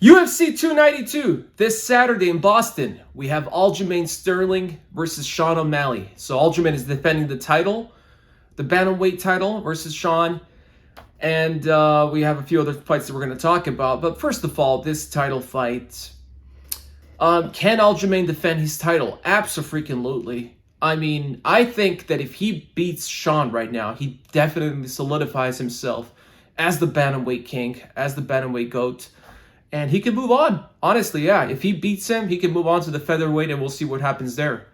UFC 292 this Saturday in Boston. We have Aljamain Sterling versus Sean O'Malley. So Aljamain is defending the title, the bantamweight title versus Sean. And we have a few other fights that we're going to talk about. But first of all, this title fight. Can Aljamain defend his title? Absolutely. I mean, I think that if he beats Sean right now, he definitely solidifies himself as the bantamweight king, as the bantamweight GOAT. And he can move on. Honestly, yeah. If he beats him, he can move on to the featherweight and we'll see what happens there.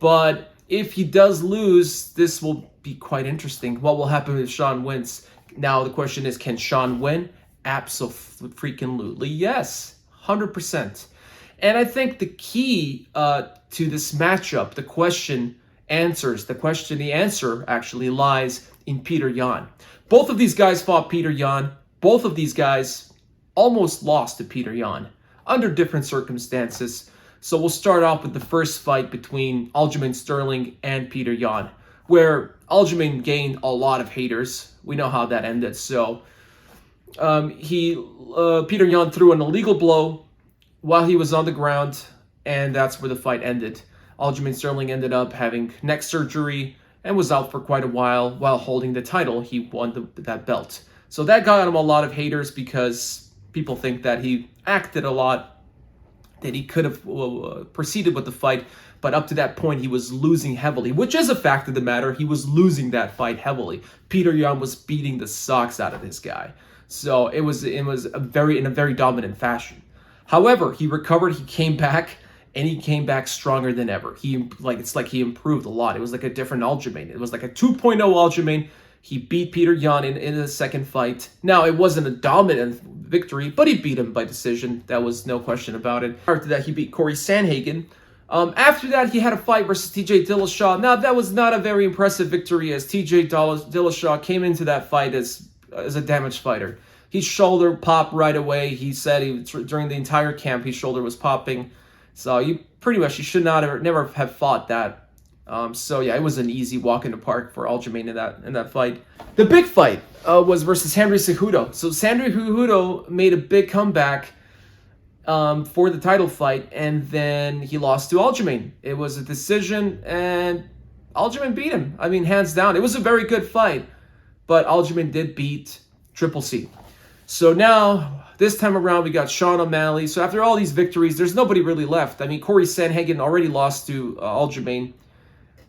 But if he does lose, this will be quite interesting. What will happen if Sean wins? Now, the question is, can Sean win? Absolutely, yes. 100%. And I think the key to this matchup, the answer actually lies in Petr Yan. Both of these guys fought Petr Yan. Both of these guys almost lost to Petr Yan under different circumstances. So we'll start off with the first fight between Aljamain Sterling and Petr Yan, where Aljamain gained a lot of haters. We know how that ended. So Petr Yan threw an illegal blow while he was on the ground, and that's where the fight ended. Aljamain Sterling ended up having neck surgery and was out for quite a while holding the title. He won that belt. So that got him a lot of haters because people think that he acted a lot, that he could have proceeded with the fight, but up to that point he was losing heavily, which is a fact of the matter. He was losing that fight heavily. Petr Yan was beating the socks out of this guy. So it was in a very dominant fashion. However, he recovered, he came back, and he came back stronger than ever. It's like he improved a lot. It was like a different Aljamain. It was like a 2.0 Aljamain. He beat Petr Yan in the second fight. Now, it wasn't a dominant victory, but he beat him by decision. That was no question about it. After that, he beat Corey Sandhagen. After that, he had a fight versus TJ Dillashaw. Now, that was not a very impressive victory, as TJ Dillashaw came into that fight as a damaged fighter. His shoulder popped right away. He said during the entire camp, his shoulder was popping. So he should never have fought that. So yeah, it was an easy walk in the park for Aljamain in that fight. The big fight was versus Henry Cejudo. So Henry Cejudo made a big comeback for the title fight, and then he lost to Aljamain. It was a decision, and Aljamain beat him. I mean, hands down. It was a very good fight, but Aljamain did beat Triple C. So now, this time around, we got Sean O'Malley. So after all these victories, there's nobody really left. I mean, Corey Sandhagen already lost to Aljamain.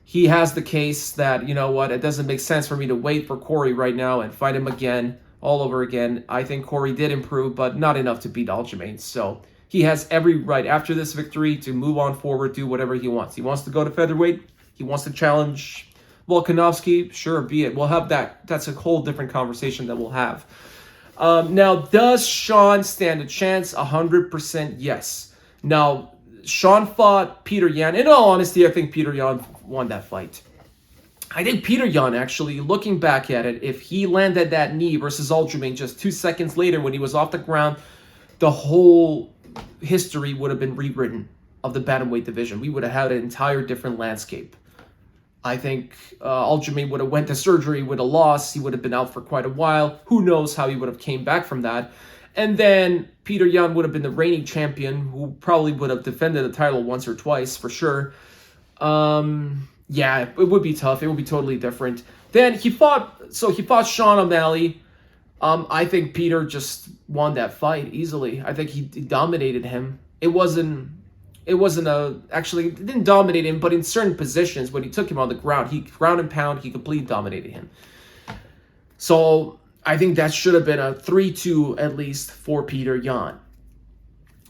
He has the case that, you know what, it doesn't make sense for me to wait for Corey right now and fight him again, all over again. I think Corey did improve, but not enough to beat Aljamain. So he has every right after this victory to move on forward, do whatever he wants. He wants to go to featherweight. He wants to challenge Volkanovski. Sure, be it. We'll have that. That's a whole different conversation that we'll have. Now, does Sean stand a chance? 100% yes. Now, Sean fought Petr Yan. In all honesty, I think Petr Yan won that fight. I think Petr Yan, actually, looking back at it, if he landed that knee versus Aljamain just 2 seconds later when he was off the ground, the whole history would have been rewritten of the bantamweight division. We would have had an entire different landscape. I think Aljamain would have went to surgery with a loss. He would have been out for quite a while. Who knows how he would have came back from that. And then Petr Yan would have been the reigning champion, who probably would have defended the title once or twice for sure. Yeah, it would be tough. It would be totally different. Then he fought Sean O'Malley. I think Peter just won that fight easily. I think he dominated him. It didn't dominate him, but in certain positions, when he took him on the ground, he ground and pound, he completely dominated him. So I think that should have been a 3-2 at least for Petr Yan.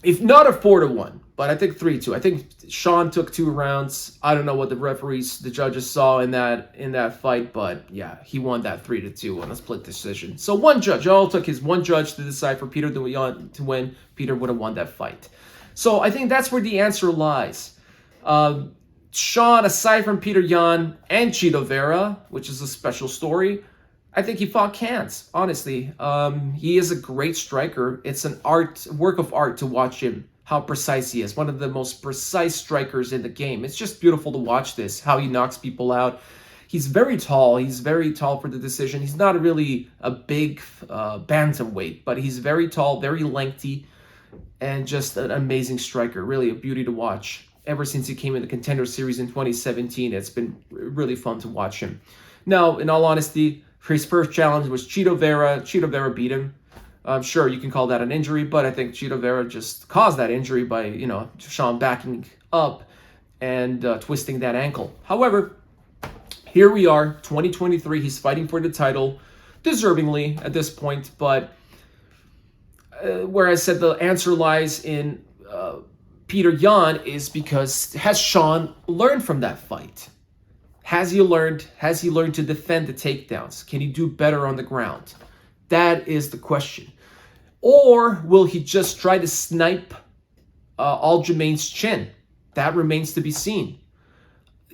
If not a 4-1, but I think 3-2. I think Sean took 2 rounds. I don't know what the judges saw in that fight, but yeah, he won that 3-2 on a split decision. So one judge, it all took his one judge to decide for Petr Yan to win. Peter would have won that fight. So I think that's where the answer lies. Sean, aside from Petr Yan and Chito Vera, which is a special story, I think he fought cans, honestly. He is a great striker. It's a work of art to watch him, how precise he is. One of the most precise strikers in the game. It's just beautiful to watch this, how he knocks people out. He's very tall. He's very tall for the decision. He's not really a big bantamweight, but he's very tall, very lengthy. and just an amazing striker. Really a beauty to watch. Ever since he came in the Contender Series in 2017, it's been really fun to watch him. Now, in all honesty, his first challenge was Chito Vera. Chito Vera beat him. Sure, you can call that an injury, but I think Chito Vera just caused that injury by, Sean backing up and twisting that ankle. However, here we are, 2023. He's fighting for the title, deservingly at this point. But where I said the answer lies in Peter Yan is because has Sean learned from that fight? Has he learned to defend the takedowns? Can he do better on the ground? That is the question. Or will he just try to snipe Aljamain's chin? That remains to be seen.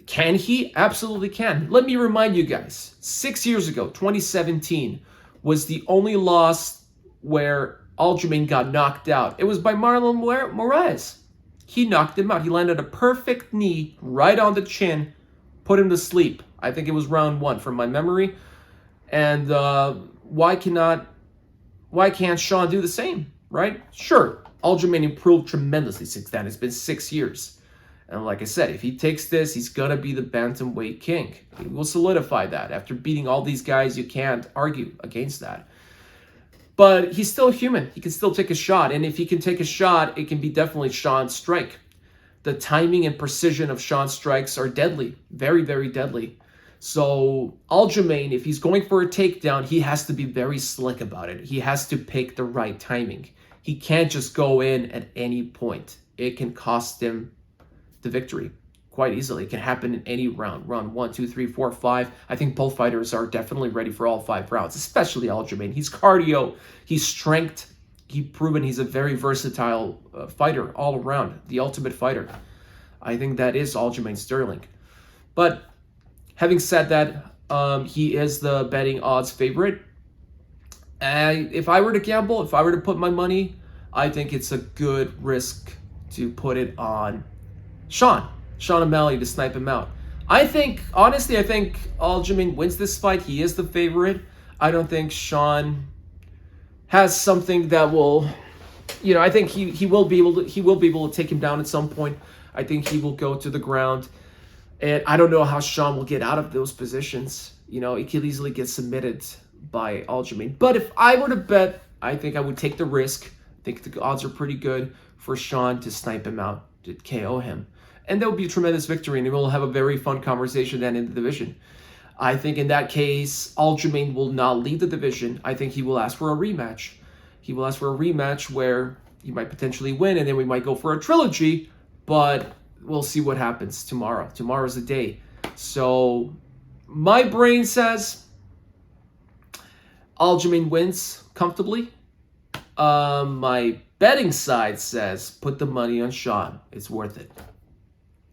Can he? Absolutely can. Let me remind you guys, 6 years ago, 2017, was the only loss where Aljamain got knocked out. It was by Marlon Moraes. He knocked him out. He landed a perfect knee right on the chin, put him to sleep. I think it was round 1 from my memory. And why can't Sean do the same, right? Sure, Aljamain improved tremendously since then. It's been 6 years. And like I said, if he takes this, he's going to be the bantamweight king. He will solidify that. After beating all these guys, you can't argue against that. But he's still human. He can still take a shot. And if he can take a shot, it can be definitely Sean's strike. The timing and precision of Sean's strikes are deadly. Very, very deadly. So Aljamain, if he's going for a takedown, he has to be very slick about it. He has to pick the right timing. He can't just go in at any point. It can cost him the victory quite easily. It can happen in any round. Round 1, 2, 3, 4, 5. I think both fighters are definitely ready for all 5 rounds, especially Aljamain. He's cardio, he's strength. He's proven he's a very versatile fighter all around, the ultimate fighter. I think that is Aljamain Sterling. But having said that, he is the betting odds favorite. If I were to gamble, if I were to put my money, I think it's a good risk to put it on Sean O'Malley to snipe him out. Honestly, I think Aljamain wins this fight. He is the favorite. I don't think Sean has something that will, I think he will be able to take him down at some point. I think he will go to the ground. And I don't know how Sean will get out of those positions. He could easily get submitted by Aljamain. But if I were to bet, I think I would take the risk. I think the odds are pretty good for Sean to snipe him out, to KO him. And that would be a tremendous victory, and we'll have a very fun conversation then in the division. I think in that case, Aljamain will not lead the division. I think he will ask for a rematch. He will ask for a rematch where he might potentially win, and then we might go for a trilogy, but we'll see what happens tomorrow. Tomorrow's the day. So my brain says Aljamain wins comfortably. My betting side says put the money on Sean. It's worth it.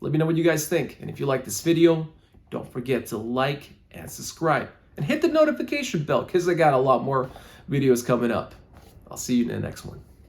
Let me know what you guys think. And if you like this video, don't forget to like and subscribe. And hit the notification bell because I got a lot more videos coming up. I'll see you in the next one.